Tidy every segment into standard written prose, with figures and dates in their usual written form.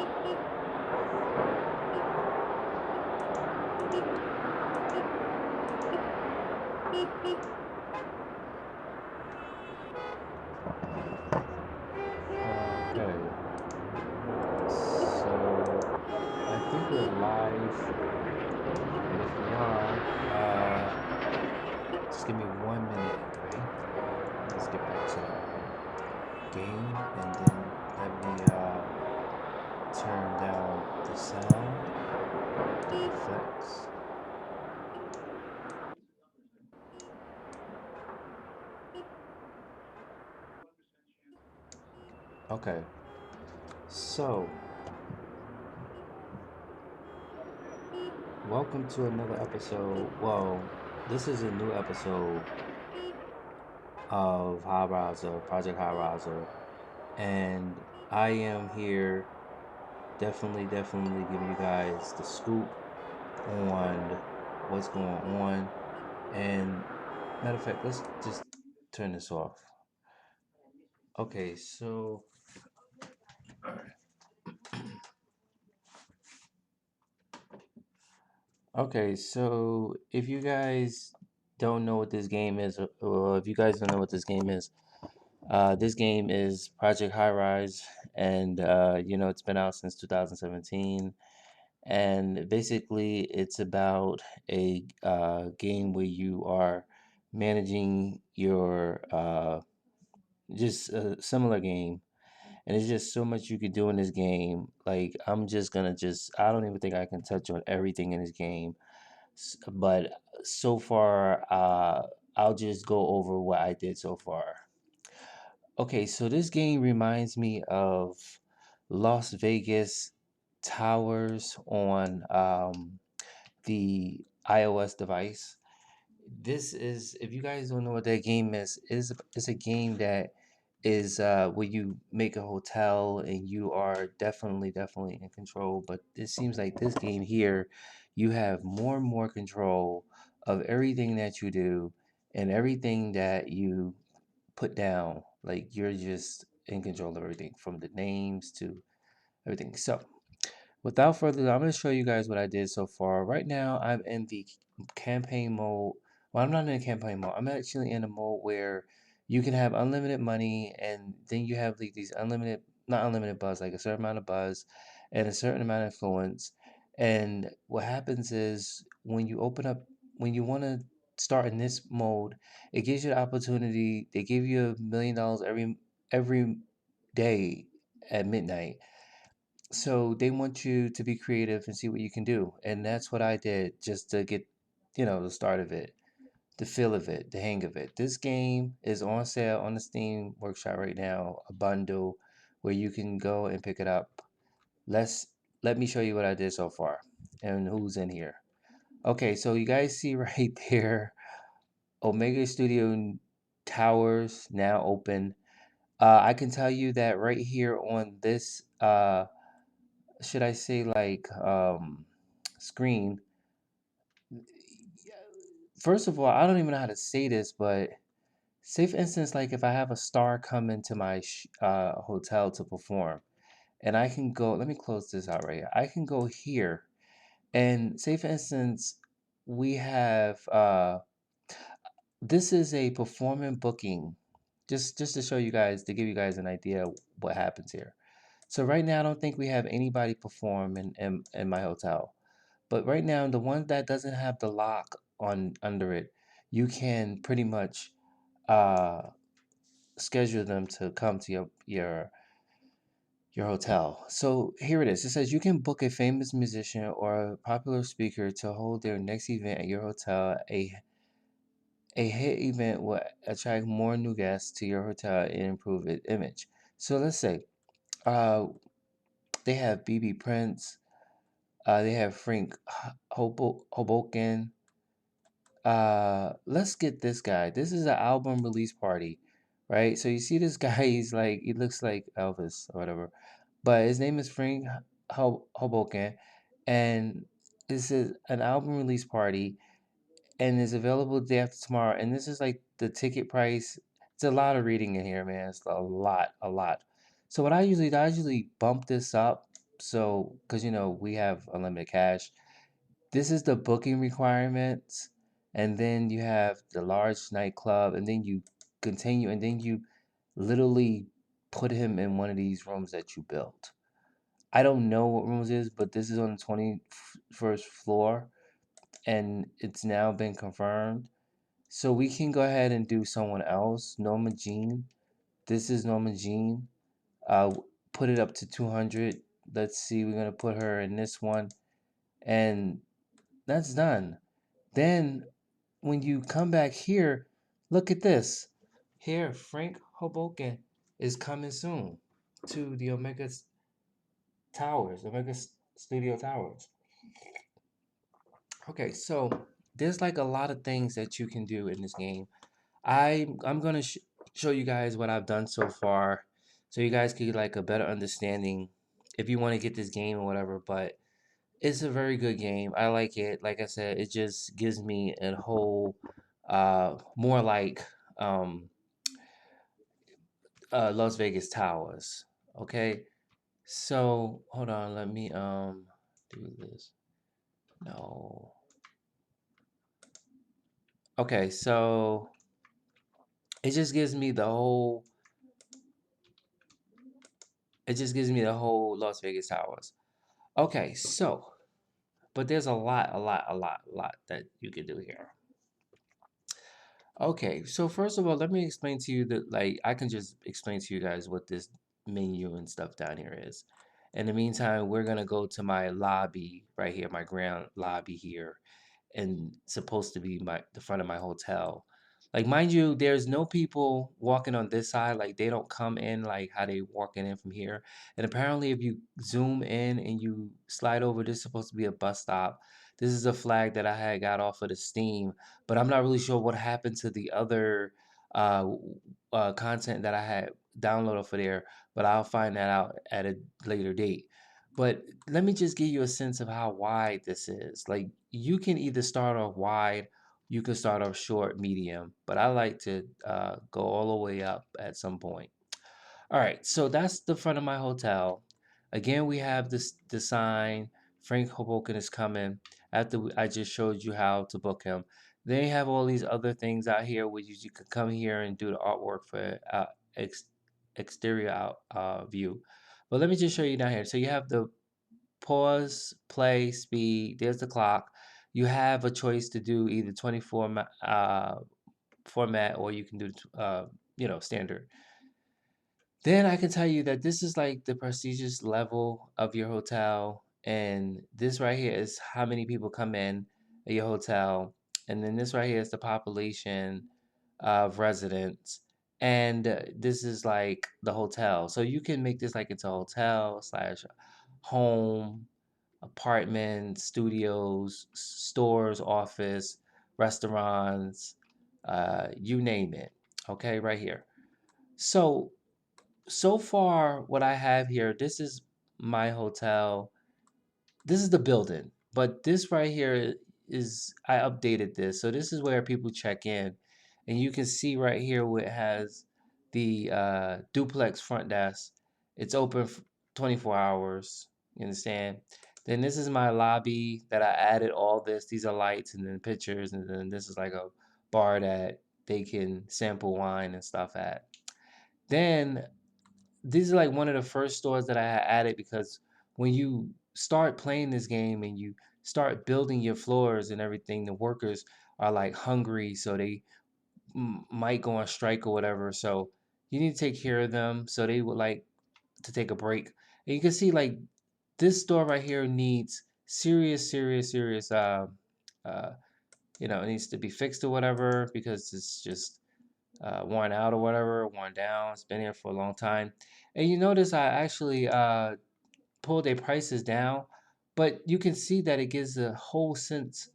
Okay, so I think we're live, and if we are, just give me 1 minute, okay? Let's get back to our game, and then let me turn down the sound, the effects. Okay, so welcome to another episode. Well, this is a new episode of High Riser, Project High Riser, and I am here definitely giving you guys the scoop on what's going on. And matter of fact, let's just turn this off. Okay, so if you guys don't know what this game is, or if you guys don't know what this game is Project High Rise, and it's been out since 2017. And basically, it's about a game where you are managing your just a similar game, and there's just so much you could do in this game. Like, I'm just gonna I don't even think I can touch on everything in this game, but so far, I'll just go over what I did so far. Okay, so this game reminds me of Las Vegas towers on the iOS device. This is, if you guys don't know what that game is it's a game that is where you make a hotel and you are definitely in control. But it seems like this game here, you have more and more control of everything that you do and everything that you put down. Like, you're just in control of everything from the names to everything. So without further ado, I'm going to show you guys what I did so far. Right now, I'm in the campaign mode. Well, I'm not in the campaign mode. I'm actually in a mode where you can have unlimited money, and then you have like these unlimited, not unlimited buzz, like a certain amount of buzz and a certain amount of influence. And what happens is when you want to start in this mode, it gives you the opportunity. They give you $1 million every day at midnight, so they want you to be creative and see what you can do. And that's what I did, just to get, the start of it, the feel of it, the hang of it. This game is on sale on the Steam Workshop right now, a bundle where you can go and pick it up. Let's Let me show you what I did so far and who's in here. Okay, so you guys see right there, Omega Studio Towers now open. I can tell you that right here on this should I say, like, screen. First of all, I don't even know how to say this, but say for instance, like if I have a star come into my hotel to perform, and I can go, let me close this out right here. I can go here, and say for instance, we have this is a performing booking, just to show you guys, to give you guys an idea of what happens here. So right now, I don't think we have anybody perform in my hotel. But right now, the one that doesn't have the lock on under it, you can pretty much uh, schedule them to come to your hotel. So here it is. It says you can book a famous musician or a popular speaker to hold their next event at your hotel. A hit event will attract more new guests to your hotel and improve its image. So let's say uh, they have BB Prince, they have Frank Hoboken. Let's get this guy. This is an album release party, right? So you see this guy, he looks like Elvis or whatever, but his name is Frank Hoboken, and this is an album release party, and is available the day after tomorrow. And this is like the ticket price. It's a lot of reading in here, man. It's a lot, a lot. So what I usually do, I usually bump this up So, because we have unlimited cash. This is the booking requirements, and then you have the large nightclub, and then you continue, and then you literally put him in one of these rooms that you built. I don't know what rooms it is, but this is on the 21st floor, and it's now been confirmed. So we can go ahead and do someone else. Norma Jean. This is Norma Jean. Put it up to 200. Let's see. We're gonna put her in this one, and that's done. Then when you come back here, look at this. Here, Frank Hoboken is coming soon to the Towers, Studio Towers. Okay, so there's like a lot of things that you can do in this game. I'm gonna show you guys what I've done so far, so you guys can get like a better understanding if you want to get this game or whatever. But it's a very good game. I like it. Like I said, it just gives me a whole, more like um, Las Vegas Towers. Okay, so hold on. Let me do this. No. Okay, so it just gives me the whole. It just gives me the whole Las Vegas Towers. Okay, so but there's a lot that you can do here. Okay, so first of all, let me explain to you that like I can just explain to you guys what this menu and stuff down here is. In the meantime, we're gonna go to my lobby right here, my grand lobby here, and supposed to be the front of my hotel. Like mind you, there's no people walking on this side. Like they don't come in like how they walking in from here. And apparently, if you zoom in and you slide over, this is supposed to be a bus stop. This is a flag that I had got off of the Steam, but I'm not really sure what happened to the other uh, content that I had downloaded for there. But I'll find that out at a later date. But let me just give you a sense of how wide this is. Like you can either start off wide, you can start off short, medium, but I like to go all the way up at some point. All right, so that's the front of my hotel. Again, we have the sign. Frank Hoboken is coming. After I just showed you how to book him, then you have all these other things out here where you can come here and do the artwork for ex, exterior out view. But let me just show you down here. So you have the pause, play, speed. There's the clock. You have a choice to do either 24 format or you can do standard. Then I can tell you that this is like the prestigious level of your hotel, and this right here is how many people come in at your hotel, and then this right here is the population of residents, and this is like the hotel. So you can make this like it's a hotel slash home, apartments, studios, stores, office, restaurants, you name it. Okay, right here. So far, what I have here, this is my hotel. This is the building, but this right here is, I updated this. So this is where people check in. And you can see right here where it has the duplex front desk. It's open 24 hours. You understand? Then this is my lobby that I added all this. These are lights and then pictures. And then this is like a bar that they can sample wine and stuff at. Then these are like one of the first stores that I had added because when you start playing this game and you start building your floors and everything, the workers are like hungry, so they might go on strike or whatever. So you need to take care of them. So they would like to take a break. And you can see like this store right here needs serious, uh, it needs to be fixed or whatever because it's just worn out or whatever, worn down. It's been here for a long time. And you notice I actually pulled their prices down, but you can see that it gives a whole sense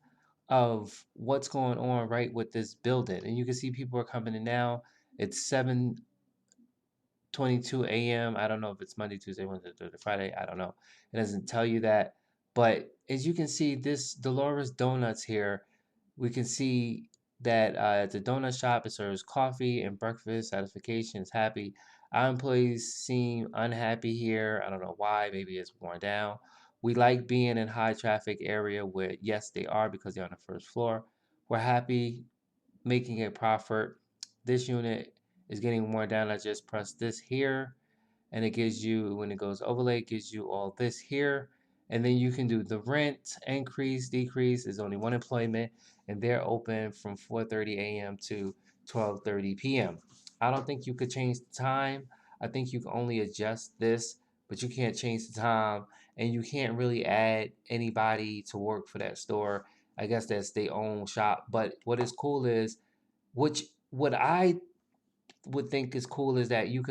of what's going on right with this building. And you can see people are coming in now. It's 7:22 a.m. I don't know if it's Monday, Tuesday, Wednesday, Thursday, Friday. I don't know. It doesn't tell you that. But as you can see, this Dolores Donuts here, we can see. that it's a donut shop. It serves coffee and breakfast. Satisfaction is happy. Our employees seem unhappy here. I don't know why. Maybe it's worn down. We like being in high traffic area where yes, they are because they're on the first floor. We're happy making a profit. This unit is getting worn down. I just press this here and it gives you, when it goes overlay, it gives you all this here. And then you can do the rent, increase, decrease. Is only one employment, and they're open from 4:30 a.m. to 12:30 p.m. I don't think you could change the time. I think you can only adjust this, but you can't change the time, and you can't really add anybody to work for that store. I guess that's their own shop. But what is cool is, which what I would think is cool is that you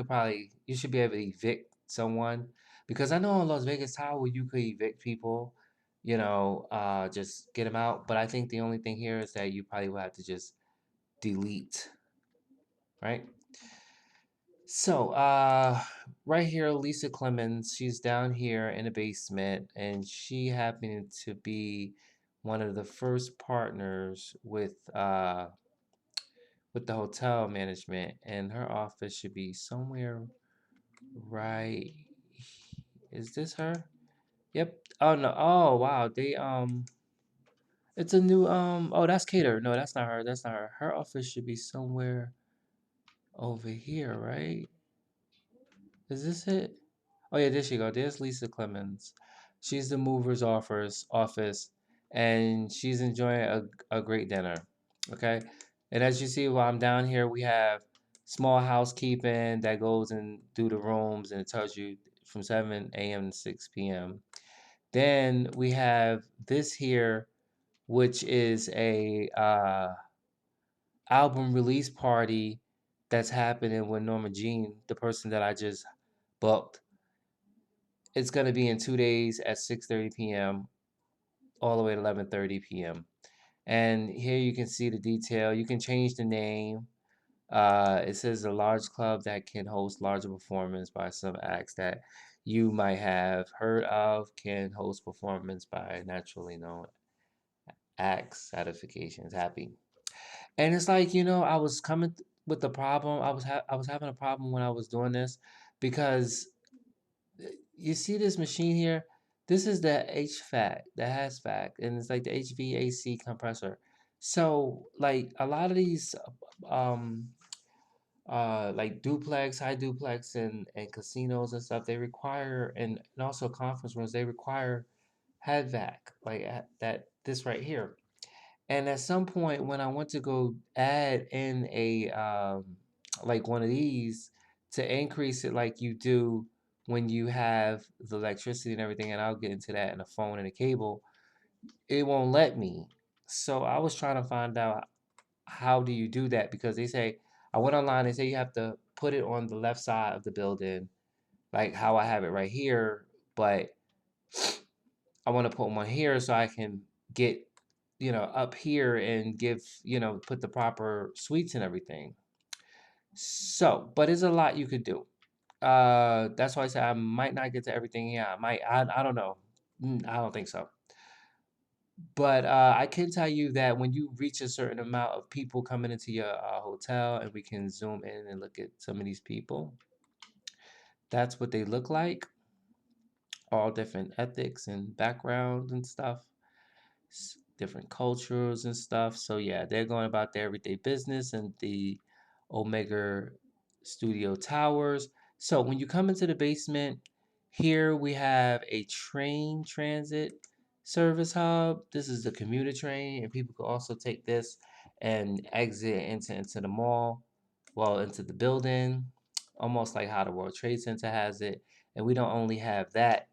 should be able to evict someone, because I know in Las Vegas Tower you could evict people, just get them out. But I think the only thing here is that you probably will have to just delete, right? So, right here, Lisa Clemons, she's down here in the basement, and she happened to be one of the first partners with the hotel management, and her office should be somewhere right. Is this her? Yep. Oh no. Oh wow. It's a new oh, that's Cater. No, that's not her. That's not her. Her office should be somewhere over here, right? Is this it? Oh yeah, there she go. There's Lisa Clemens. She's the mover's office, and she's enjoying a great dinner. Okay. And as you see while I'm down here, we have small housekeeping that goes and do the rooms, and it tells you from 7 a.m. to 6 p.m. Then we have this here, which is a album release party that's happening with Norma Jean, the person that I just booked. It's gonna be in 2 days at 6:30 p.m. all the way to 11:30 p.m. And here you can see the detail. You can change the name. It says a large club that can host larger performance by some acts that you might have heard of, can host performance by naturally known acts, satisfactions, happy. And it's like, I was coming with the problem. I was having a problem when I was doing this, because you see this machine here. This is the HVAC, the HAZVAC, and it's like the HVAC compressor. So like a lot of these um like duplex, high duplex, and casinos and stuff, they require, and also conference rooms, they require HVAC, like that this right here. And at some point, when I went to go add in a like one of these to increase it, like you do when you have the electricity and everything, and I'll get into that in a phone and a cable, it won't let me. So I was trying to find out how do you do that, because they say, I went online, they say you have to put it on the left side of the building, like how I have it right here, but I want to put one here so I can get, up here and give, put the proper suites and everything. So, but there's a lot you could do. That's why I said I might not get to everything. Yeah, I might. I don't know. I don't think so. But I can tell you that when you reach a certain amount of people coming into your hotel, and we can zoom in and look at some of these people, that's what they look like. All different ethics and backgrounds and stuff. Different cultures and stuff. So yeah, they're going about their everyday business in the Omega Studio Towers. So when you come into the basement, here we have a train transit service hub. This is the commuter train, and people can also take this and exit into the mall, well, into the building, almost like how the World Trade Center has it. And we don't only have that.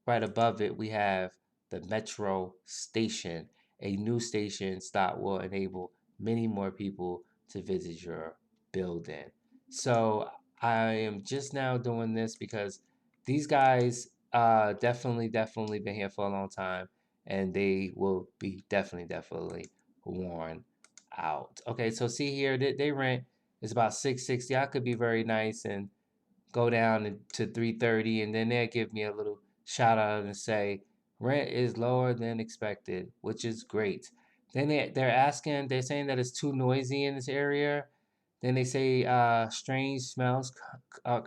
Right above it, we have the metro station. A new station stop will enable many more people to visit your building. So I am just now doing this because these guys definitely been here for a long time, and they will be definitely worn out. Okay, so see here, they rent is about 660. I could be very nice and go down to 330, and then they'll give me a little shout out and say rent is lower than expected, which is great. Then they're saying that it's too noisy in this area. Then they say strange smells uh,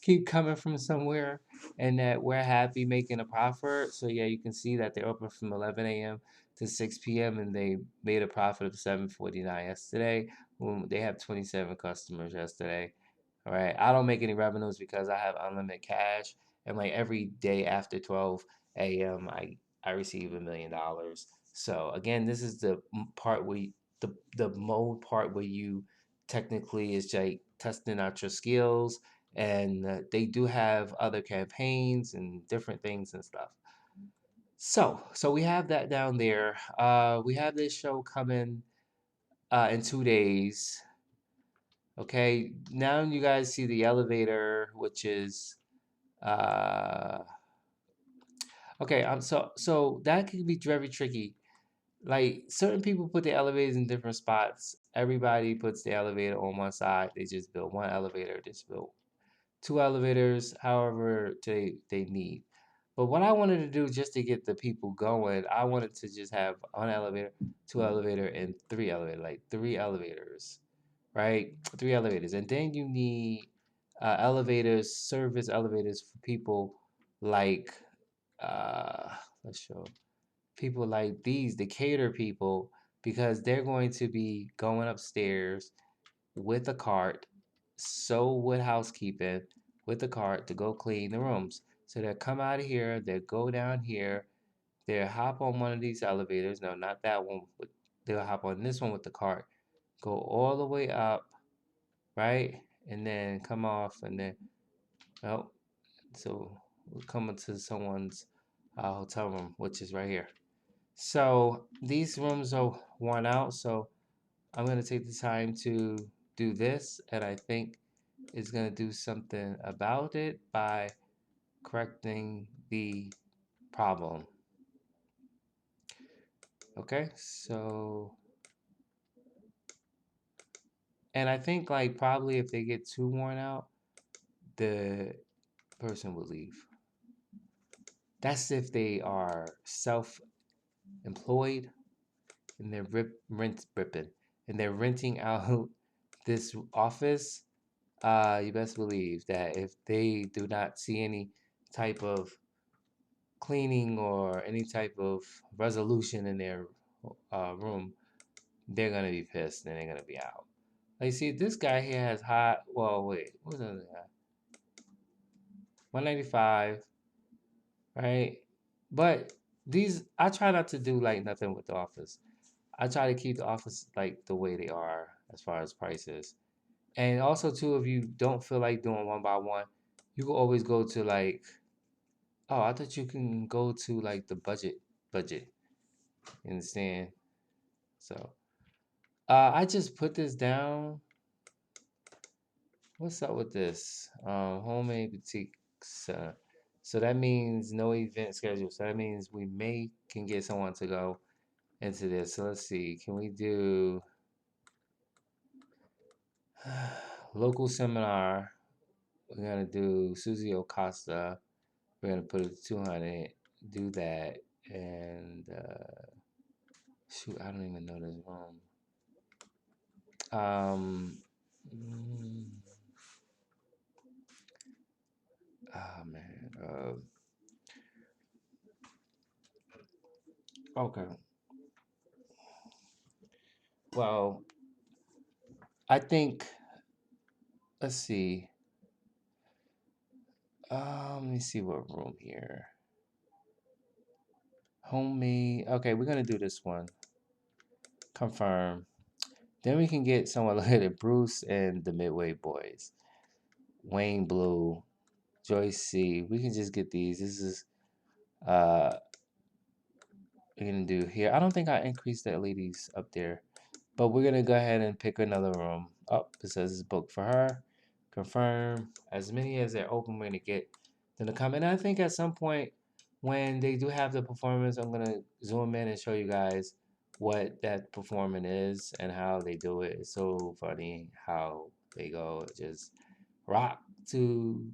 keep coming from somewhere, and that we're happy making a profit. So yeah, you can see that they're open from 11 a.m. to 6 p.m. and they made a profit of 7.49 yesterday. They have 27 customers yesterday. All right, I don't make any revenues because I have unlimited cash, and like every day after 12 a.m. I receive $1 million. So again, this is the part where the mode part where you technically is like testing out your skills, and they do have other campaigns and different things and stuff. So we have that down there. We have this show coming in 2 days. Okay, now you guys see the elevator, which is uh okay. So that can be very tricky. Like certain people put the elevators in different spots. Everybody puts the elevator on one side. They just build one elevator. Just build two elevators, however they need. But what I wanted to do just to get the people going, I wanted to just have one elevator, two elevator, and three elevator, like three elevators, right? Three elevators, and then you need elevators, service elevators for people like uh, let's show people like these, the cater people, because they're going to be going upstairs with a cart, so with housekeeping, with the cart to go clean the rooms. So they'll come out of here, they'll go down here, they'll hop on one of these elevators. No, not that one. They'll hop on this one with the cart, go all the way up, right? And then come off, and then, oh, so we're coming to someone's hotel room, which is right here. So these rooms are worn out, so I'm going to take the time to do this, and I think it's going to do something about it by correcting the problem. Okay, so, and I think like probably if they get too worn out, the person will leave. That's if they are self-employed and they're rent ripping and they're renting out this office. You best believe that if they do not see any type of cleaning or any type of resolution in their room, they're gonna be pissed and they're gonna be out. Like, see, this guy here has high. Well, wait, what's the other guy? 195, right? But these, I try not to do like nothing with the office. I try to keep the office like the way they are as far as prices. And also, too, if you don't feel like doing one by one, you can always go to like, oh, I thought you can go to like the budget. You understand? So, I just put this down. What's up with this? Homemade boutiques. So that means no event schedule. So that means we may can get someone to go into this. So let's see. Can we do local seminar? We're gonna do Susie Acosta. We're gonna put it to 200. Do that, and shoot, I don't even know this room. Um, mm, man. Okay. Well, I think. Let's see. Let me see what room here. Homemade. Okay, we're gonna do this one. Confirm. Then we can get someone like it. Bruce and the Midway Boys. Wayne Blue. Joyce C. We can just get these. This is uh we're gonna do here. I don't think I increased that lady's up there. But we're gonna go ahead and pick another room. Oh, it says it's booked for her. Confirm. As many as they're open, we're gonna get them to come. And I think at some point when they do have the performance, I'm gonna zoom in and show you guys what that performance is and how they do it. It's so funny how they go just rock to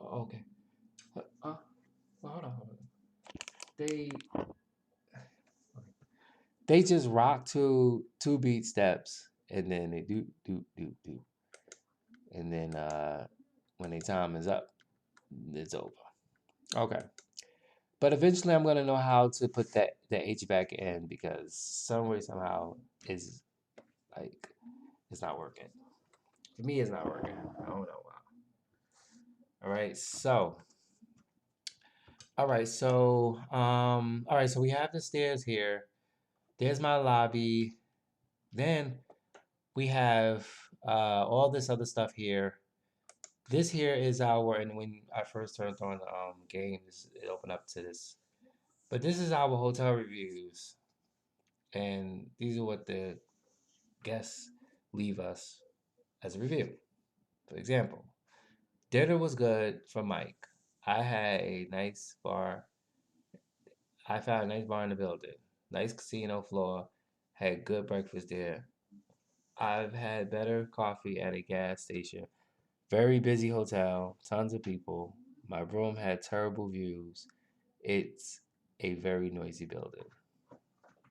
okay. Well, hold on. They they just rock to two beat steps and then they do and then when their time is up, it's over. Okay. But eventually I'm gonna know how to put the H back in because some way somehow is like it's not working. For me it's not working. I don't know why. So all right, so we have the stairs here. There's my lobby. Then we have all this other stuff here. This here is our, and when I first turned on the game, it opened up to this. But this is our hotel reviews, and these are what the guests leave us as a review. For example, dinner was good for Mike. I had a nice bar. I found a nice bar in the building. Nice casino floor. Had good breakfast there. I've had better coffee at a gas station. Very busy hotel, tons of people. My room had terrible views. It's a very noisy building.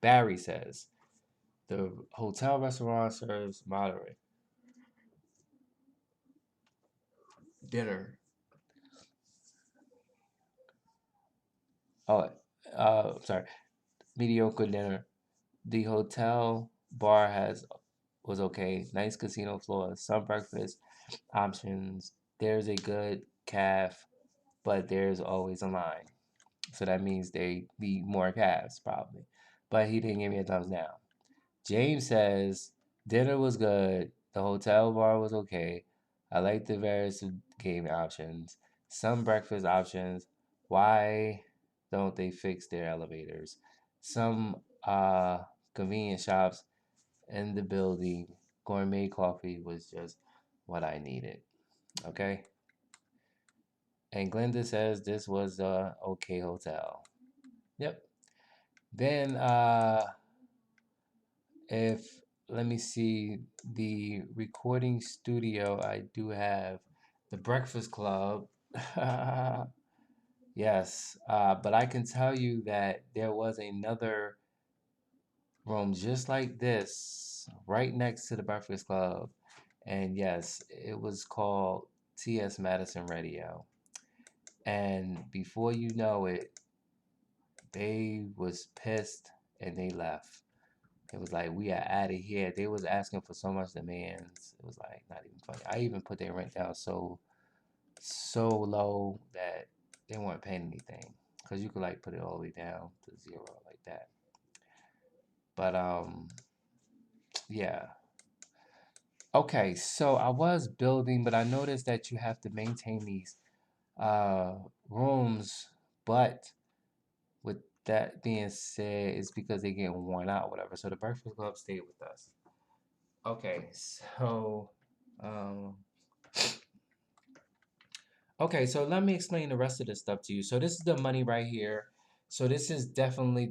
Barry says the hotel restaurant serves moderate dinner. Oh, sorry, mediocre dinner. The hotel bar has was okay. Nice casino floor, some breakfast options. There's a good calf, but there's always a line. So that means they need more calves probably. But he didn't give me a thumbs down. James says dinner was good. The hotel bar was okay. I like the various game options. Some breakfast options. Why don't they fix their elevators? Some convenience shops in the building. Gourmet coffee was just what I needed. Okay. And Glenda says this was a okay hotel. Yep. Then if let me see the recording studio, I do have the Breakfast Club. Yes, but I can tell you that there was another room just like this right next to the Breakfast Club. And yes, it was called TS Madison Radio. And before you know it, they was pissed and they left. It was like we are out of here. They was asking for so much demands. It was like not even funny. I even put their rent down so low that they weren't paying anything because you could like put it all the way down to zero like that. But yeah. Okay, so I was building, but I noticed that you have to maintain these uh rooms, but with that being said, it's because they get worn out, whatever. So the Breakfast Club stayed with us. Okay, so um okay, so let me explain the rest of this stuff to you. So this is the money right here. So this is definitely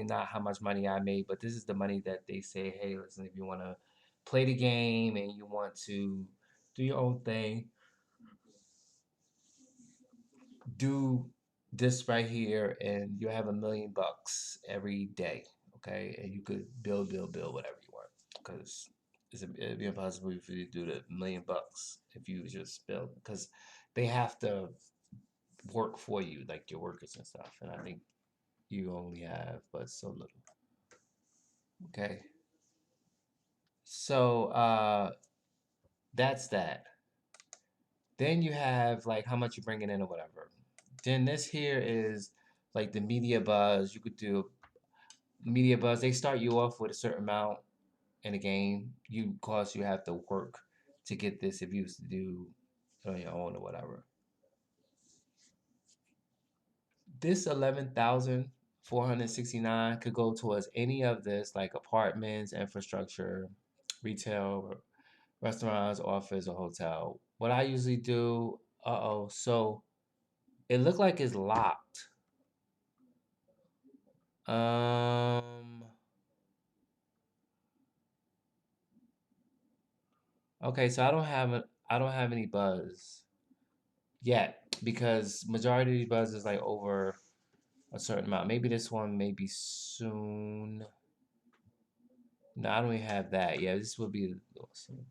not how much money I made, but this is the money that they say, hey, listen, if you want to play the game and you want to do your own thing, do this right here and you have $1 million every day, okay? And you could build whatever you want because it'd be impossible for you to do the $1 million if you just build because they have to work for you, like your workers and stuff. And I think you only have but so little. Okay. So that's that. Then you have like how much you're bringing in or whatever. Then this here is like the media buzz. You could do media buzz. They start you off with a certain amount in a game. You have to work to get this if you used to do it on your own or whatever. This 11,469 could go towards any of this, like apartments, infrastructure, retail, restaurants, office, or hotel. What I usually do, so it looked like it's locked. Um, okay, so I don't have any buzz yet. because majority of these buzzes is like over a certain amount. Maybe this one may be soon. No, I don't even have that. Yeah, this will be soon.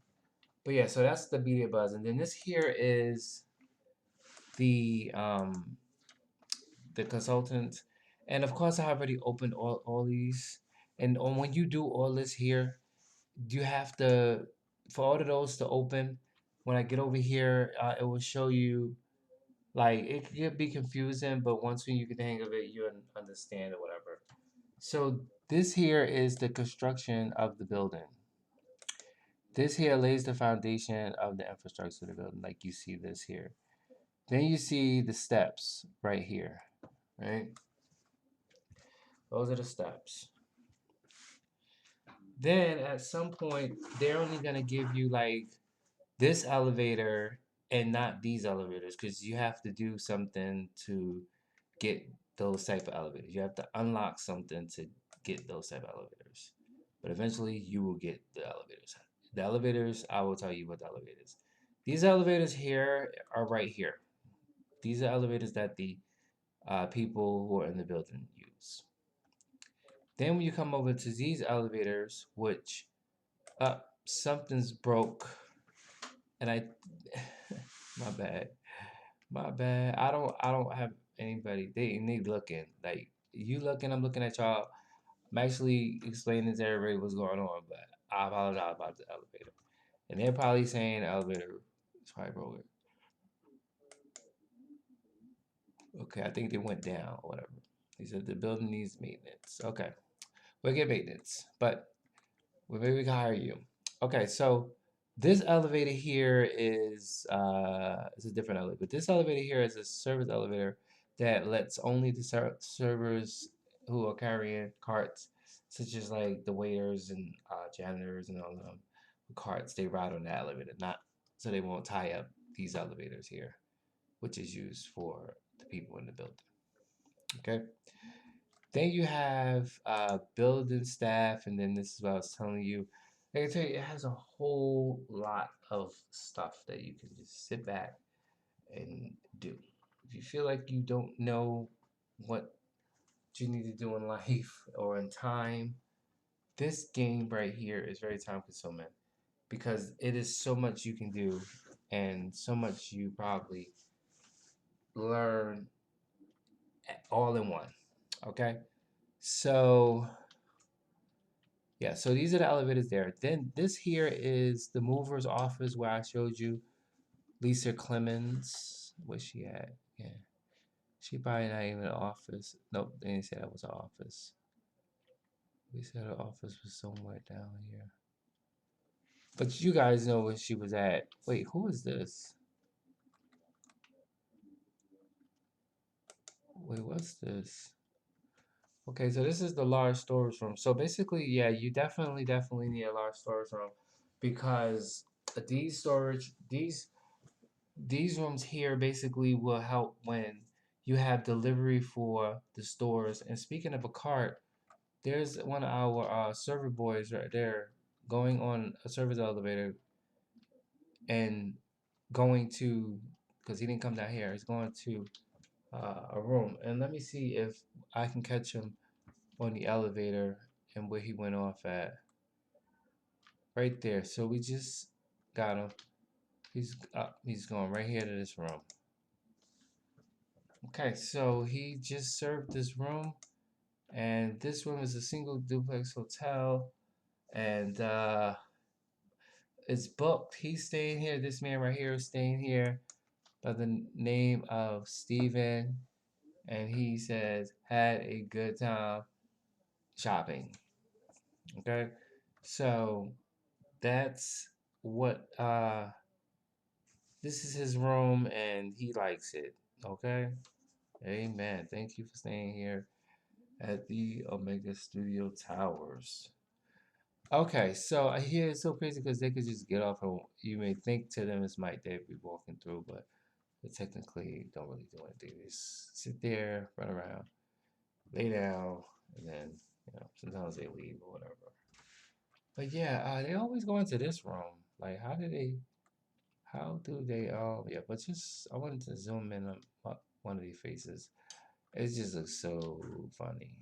But yeah, so that's the media buzz, and then this here is the um the consultant, and of course I already opened all these, and when you do all this here, you have to for all of those to open. When I get over here, it will show you like it could be confusing, but once when you get the hang of it, you understand or whatever. So this here is the construction of the building. This here lays the foundation of the infrastructure of the building, like you see this here. Then you see the steps right here, right? Those are the steps. Then at some point, they're only gonna give you like this elevator and not these elevators because you have to do something to get those type of elevators. You have to unlock something to get those type of elevators. But eventually you will get the elevators. The elevators, I will tell you what the elevators. These elevators here are right here. These are elevators that the people who are in the building use. Then when you come over to these elevators, which something's broke, and I, my bad, my bad. I don't have anybody. They need looking like you looking. I'm looking at y'all. I'm actually explaining to everybody what's going on, but I apologize about the elevator. And they're probably saying the elevator is probably broken. Okay, I think they went down or whatever. He said the building needs maintenance. Okay, we'll get maintenance, but well, maybe we can hire you. Okay, so this elevator here is it's a different elevator, but this elevator here is a service elevator that lets only the servers who are carrying carts, such as like the waiters and janitors and all of them, with carts, they ride on that elevator, not so they won't tie up these elevators here, which is used for the people in the building. Okay. Then you have building staff, and then this is what I was telling you. I can tell you, it has a whole lot of stuff that you can just sit back and do. If you feel like you don't know what you need to do in life or in time, this game right here is very time consuming because it is so much you can do and so much you probably learn all in one. Okay, so yeah, so these are the elevators there. Then this here is the mover's office where I showed you Lisa Clemons. Where's she at? Yeah. She probably not even an office. Nope, they didn't say that was an office. We said her office was somewhere down here. But you guys know where she was at. Wait, who is this? Wait, what's this? Okay, so this is the large storage room. So basically, yeah, you definitely need a large storage room because these rooms here basically will help when you have delivery for the stores. And speaking of a cart, there's one of our server boys right there going on a service elevator and going to, because he didn't come down here, he's going to a room. And let me see if I can catch him on the elevator and where he went off at. Right there. So we just got him. He's going right here to this room. Okay, so he just served this room, and this room is a single duplex hotel, and it's booked. He's staying here. This man right here is staying here by the name of Steven, and he says had a good time shopping. Okay, so that's what this is his room, and he likes it. Okay, amen. Thank you for staying here at the Omega Studio Towers. Okay, so here it's so crazy because they could just get off, and you may think to them it's might they be walking through, but they technically don't really do anything. They just sit there, run around, lay down, and then sometimes they leave or whatever. But yeah, they always go into this room. Like, How do they all? Yeah, but just I wanted to zoom in on one of these faces. It just looks so funny.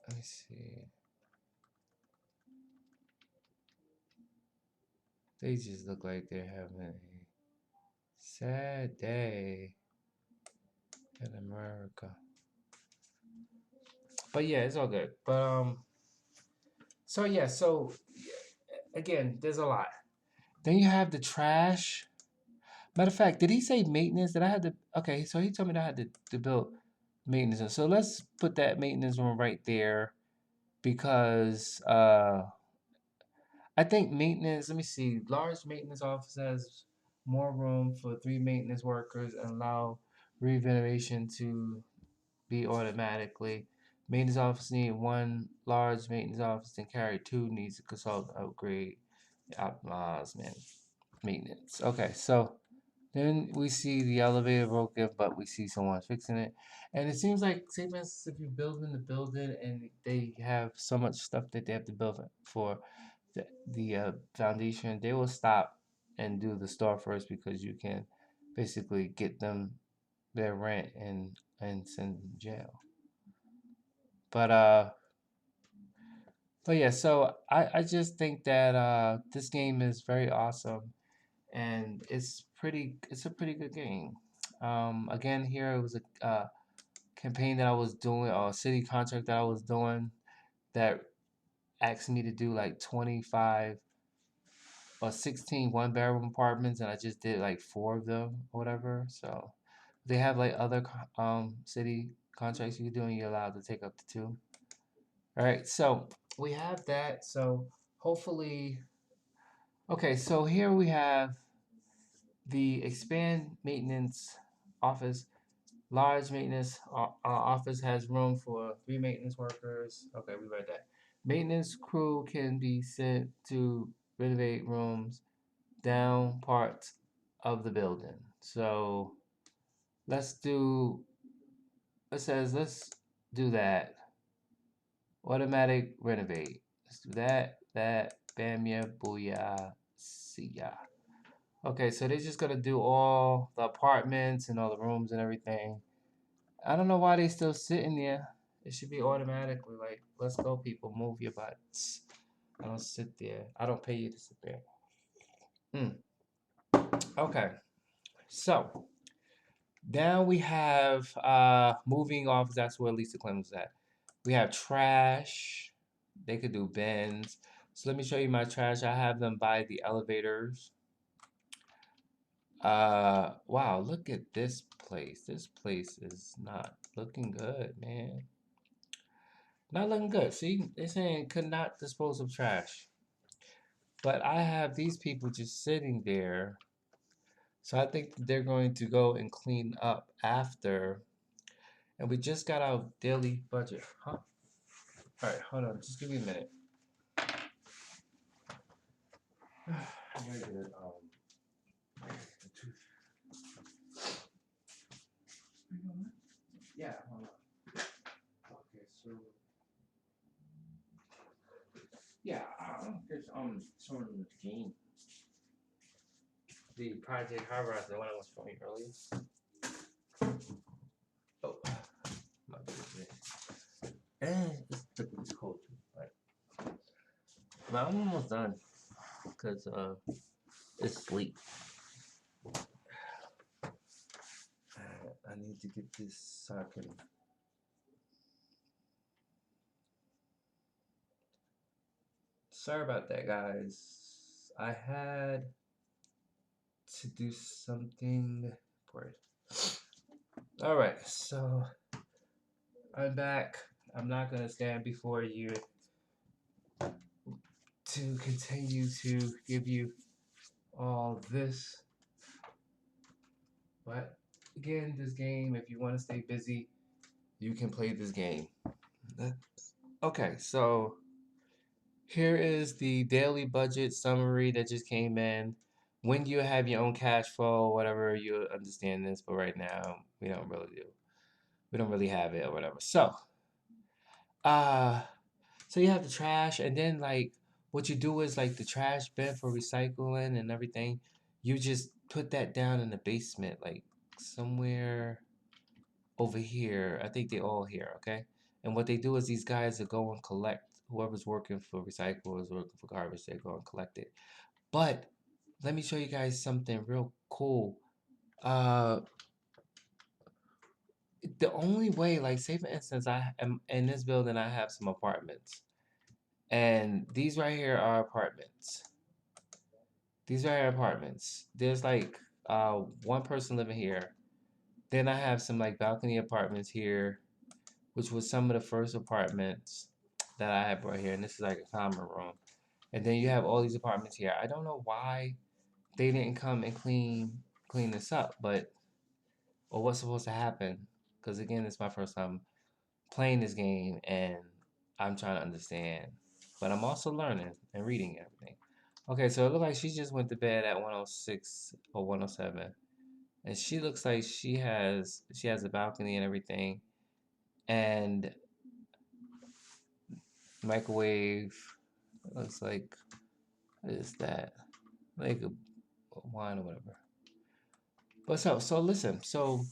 Let me see. They just look like they're having a sad day in America. But yeah, it's all good. But so yeah, so again, there's a lot. Then you have the trash. Matter of fact, did he say maintenance? That I had to? Okay, so he told me that I had to build maintenance. So let's put that maintenance one right there because I think maintenance. Let me see. Large maintenance office has more room for 3 maintenance workers and allow regeneration to be automatically. Maintenance office need one large maintenance office and carry two needs a consultant upgrade optimize maintenance. Okay, so then we see the elevator broken, but we see someone fixing it. And it seems like, say for instance, if you're building the building and they have so much stuff that they have to build for the foundation, they will stop and do the store first because you can basically get them their rent and send them to jail. But but yeah, so I just think that this game is very awesome and it's a pretty good game. Again, here it was a campaign that I was doing, or a city contract that I was doing that asked me to do like 25 or 16 one-bedroom apartments, and I just did like 4 of them or whatever. So they have like other city contracts you can do, and you're allowed to take up to two. All right, so we have that. So hopefully, okay. So here we have the expand maintenance office. Large maintenance office has room for 3 maintenance workers. Okay, we read that. Maintenance crew can be sent to renovate rooms down parts of the building. So let's do, it says let's do that. Automatic renovate. Let's do that, bamya, booyah, see ya. Okay, so they're just gonna do all the apartments and all the rooms and everything. I don't know why they still sitting there. It should be automatically like, let's go, people, move your butts. I don't sit there. I don't pay you to sit there. Mm. Okay, so now we have moving off. That's where Lisa Clemons is at. We have trash. They could do bins. So let me show you my trash. I have them by the elevators. Wow, look at this place. This place is not looking good, man. Not looking good. See, they're saying could not dispose of trash. But I have these people just sitting there. So I think they're going to go and clean up after. And we just got our daily budget. Huh? All right, hold on. Just give me a minute. I gotta get the tooth. Yeah, hold on. Okay, so yeah, I'm just showing them the game. The Project HIGHRISE, the one I was showing you earlier. Oh, my goodness. And it's cold too. Right. But I'm almost done because it's sleep. I need to get this so I can. Sorry about that, guys. I had to do something important. All right, so I'm back. I'm not gonna stand before you to continue to give you all this. But again, this game, if you want to stay busy, you can play this game. Okay, so here is the daily budget summary that just came in. When you have your own cash flow, whatever, you understand this, but right now we don't really do. We don't really have it or whatever. So, uh, so you have the trash, and then like what you do is like the trash bin for recycling and everything, you just put that down in the basement, like somewhere over here. I think they all here, okay? And what they do is these guys will go and collect whoever's working for recyclers, working for garbage, they go and collect it. But let me show you guys something real cool. Uh, the only way, like, say for instance, I am in this building, I have some apartments, and these right here are apartments. These right here are apartments. There's like one person living here. Then I have some like balcony apartments here, which was some of the first apartments that I had brought here, and this is like a common room. And then you have all these apartments here. I don't know why they didn't come and clean this up, but or what's supposed to happen? Because again, it's my first time playing this game, and I'm trying to understand. But I'm also learning and reading everything. Okay, so it looks like she just went to bed at 106 or 107, and she looks like she has a balcony and everything, and microwave. Looks like what is that? Like a wine or whatever. But so listen. So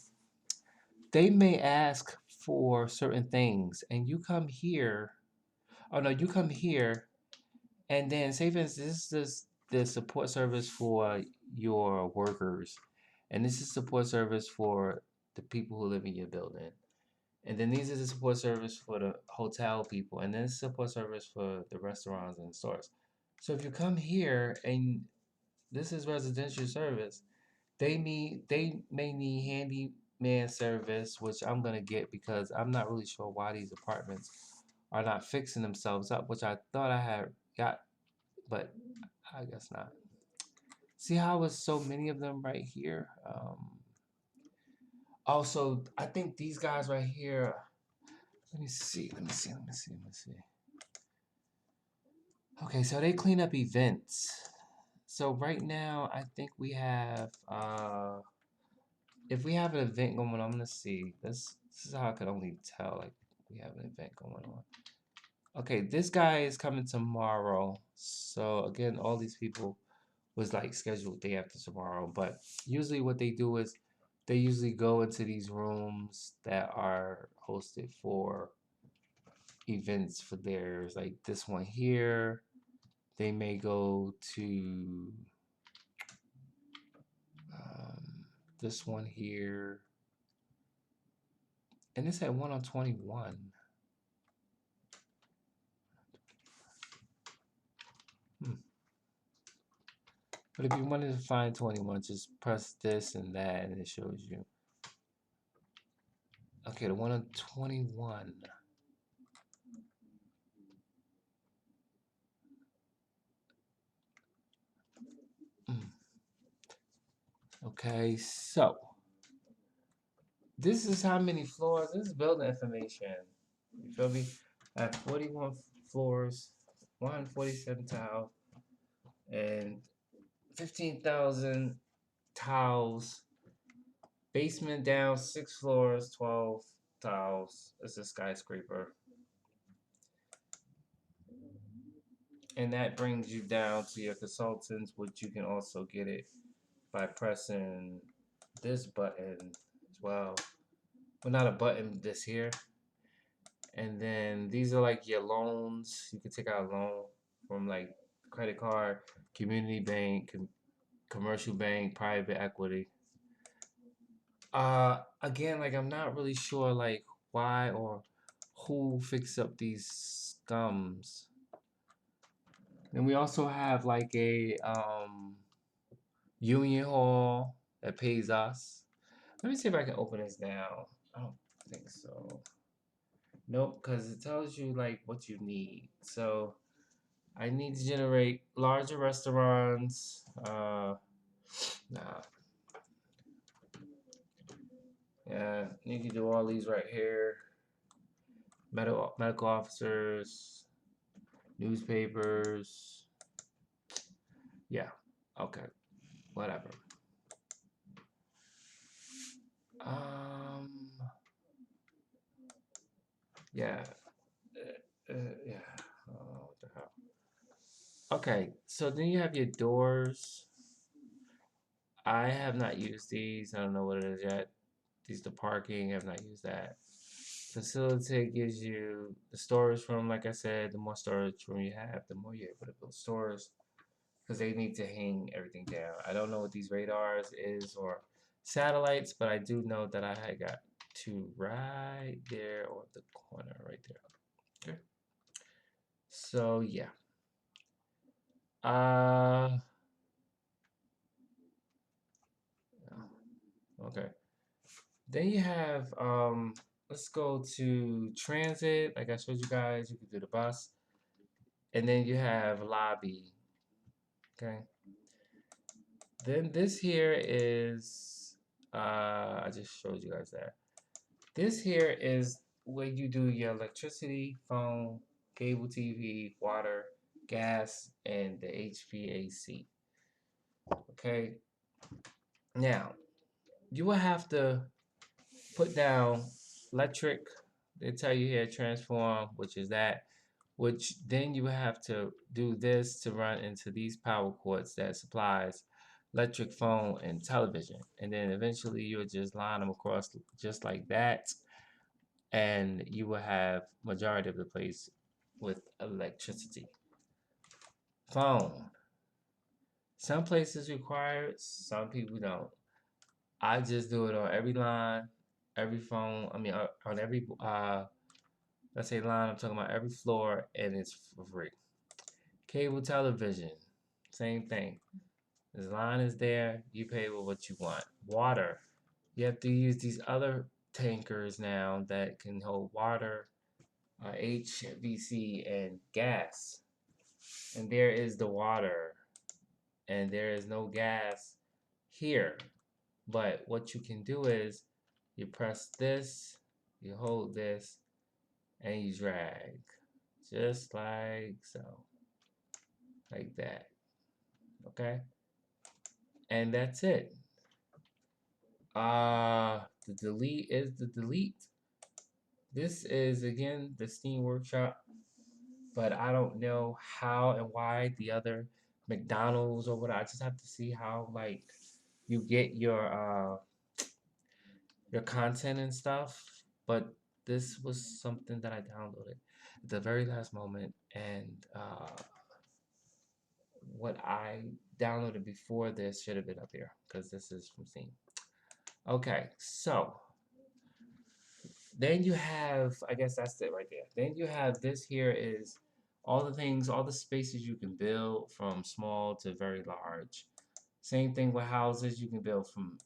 they may ask for certain things, and you come here. Oh no, you come here, and then say for instance, this is the support service for your workers, and this is support service for the people who live in your building. And then these are the support service for the hotel people, and then support service for the restaurants and stores. So if you come here and this is residential service, they may need handyman service, which I'm gonna get because I'm not really sure why these apartments are not fixing themselves up, which I thought I had got, but I guess not. See how there's so many of them right here? Also, I think these guys right here. Let me see. Okay, so they clean up events. So right now, I think we have, if we have an event going on, I'm gonna see. This is how I could only tell, like, we have an event going on. Okay, this guy is coming tomorrow. So again, all these people was like scheduled day after tomorrow. But usually what they do is they usually go into these rooms that are hosted for events for theirs. Like this one here, they may go to um, this one here, and it's at 1 on 21. Hmm. But if you wanted to find 21, just press this and that, and it shows you. Okay, the 1 on 21. Hmm. Okay, so this is how many floors. This is building information. You feel me? I have 41 floors, 147 tiles, and 15,000 tiles. Basement down 6 floors, 12 tiles. It's a skyscraper. And that brings you down to your consultants, which you can also get it by pressing this button as well. Well, not a button, this here. And then these are like your loans. You can take out a loan from like credit card, community bank, commercial bank, private equity. Again, like I'm not really sure like why or who fix up these scums. And we also have like a union hall that pays us. Let me see if I can open this now. I don't think so. Nope, because it tells you like what you need. So I need to generate larger restaurants. Nah. Yeah, need to do all these right here. Medical officers, newspapers. Yeah. Okay. Whatever. Um. Yeah. Yeah. What the hell? Okay, so then you have your doors. I have not used these. I don't know what it is yet. These the parking. I have not used that. Facility gives you the storage room. Like I said, the more storage room you have, the more you're able to build stores because they need to hang everything down. I don't know what these radars is or satellites, but I do know that I had got two right there or the corner right there. Okay. So yeah. Uh okay. Then you have let's go to transit. Like I showed you guys, you can do the bus. And then you have lobby. Okay. Then this here is I just showed you guys that. This here is where you do your electricity, phone, cable TV, water, gas, and the HVAC. Okay. Now, you will have to put down electric. They tell you here transform, which is that, which then you have to do this to run into these power cords that supplies electric, phone, and television. And then eventually you'll just line them across just like that, and you will have majority of the place with electricity. Phone. Some places require it, some people don't. I just do it on every line, every phone. I mean, on every let's say line. I'm talking about every floor, and it's for free. Cable television, same thing. This line is there. You pay with what you want. Water. You have to use these other tankers now that can hold water, HVC, and gas. And there is the water, and there is no gas here. But what you can do is you press this, you hold this, and you drag. Just like so. Like that. Okay? And that's it. The delete is the delete. This is again the Steam Workshop, but I don't know how and why the other McDonald's or what. I just have to see how like you get your content and stuff. But this was something that I downloaded at the very last moment, and what I downloaded before this should have been up here because this is from Steam. Okay, so then you have, I guess that's it right there. Then you have this here is all the things, all the spaces you can build from small to very large. Same thing with houses. You can build from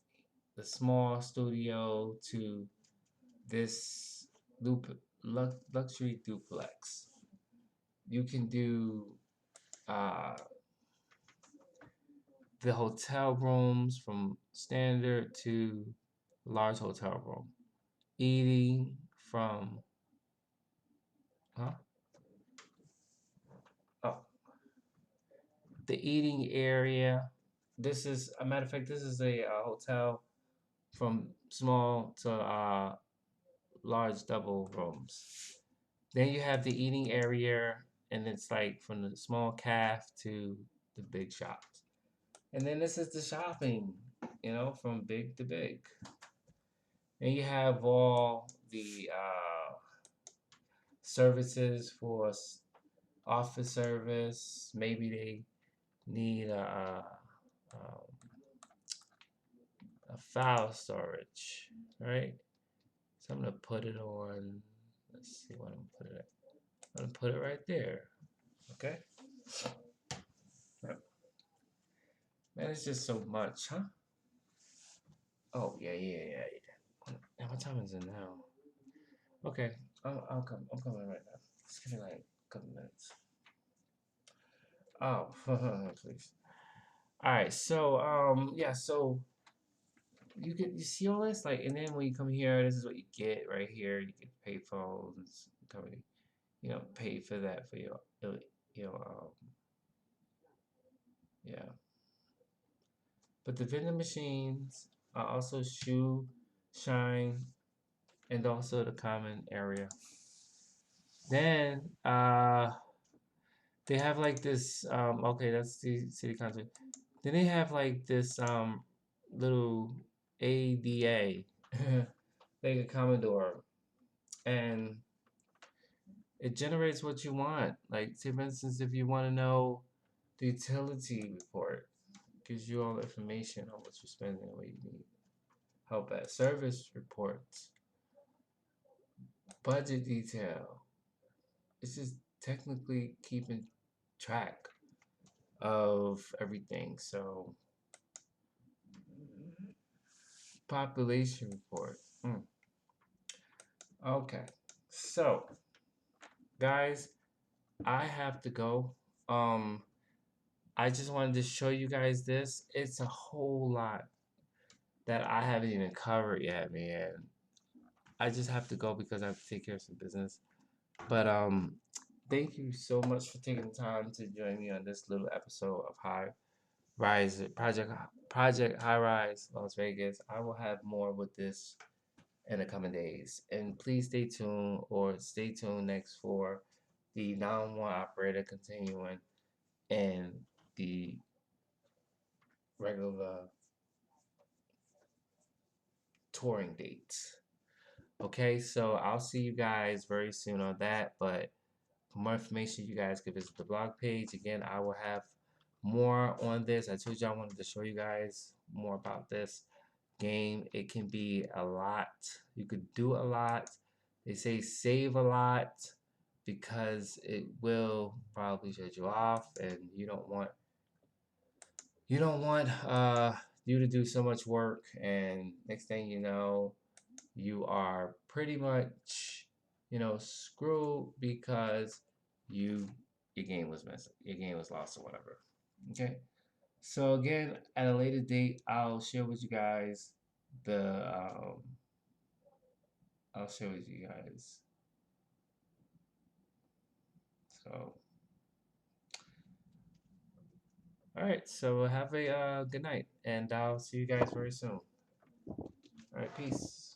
the small studio to this luxury duplex. You can do uh, the hotel rooms from standard to large hotel room. Eating from, huh? Oh, the eating area. This is a matter of fact. This is a hotel from small to large double rooms. Then you have the eating area, and it's like from the small calf to the big shops. And then this is the shopping, from big to big. And you have all the services for office service. Maybe they need a file storage, right? So I'm gonna put it on. Let's see what I'm gonna put it at. I'm gonna put it right there. Okay. Man, it's just so much, huh? Oh yeah, yeah, yeah, yeah. Now what time is it now? Okay, I'll come. I'm coming right now. Just give me like a couple minutes. Oh, please. All right. So yeah. So you see all this like, and then when you come here, this is what you get right here. You get pay phones, company, pay for that for your yeah. But the vending machines are also shoe, shine, and also the common area. Then They have like this. Okay, that's the city council. Then they have like this little ADA, like a Commodore, and it generates what you want. Like, say for instance, if you want to know the utility report, gives you all the information on what you're spending and what you need. Help at service reports, budget detail. It's just technically keeping track of everything. So, population report. Okay. So, guys, I have to go. Um, I just wanted to show you guys this. It's a whole lot that I haven't even covered yet, man. I just have to go because I have to take care of some business. But thank you so much for taking the time to join me on this little episode of High Rise Project High Rise Las Vegas. I will have more with this in the coming days. And please stay tuned next for the 911 operator continuing and the regular touring dates. Okay, so I'll see you guys very soon on that. But for more information, you guys can visit the blog page. Again, I will have more on this. I told you I wanted to show you guys more about this game. It can be a lot. You could do a lot. They say save a lot because it will probably shut you off, and you don't want you to do so much work, and next thing you know, you are pretty much screwed because you your game was missing, your game was lost or whatever. Okay. So again, at a later date, the I'll share with you guys. So all right, so have a good night, and I'll see you guys very soon. All right, peace.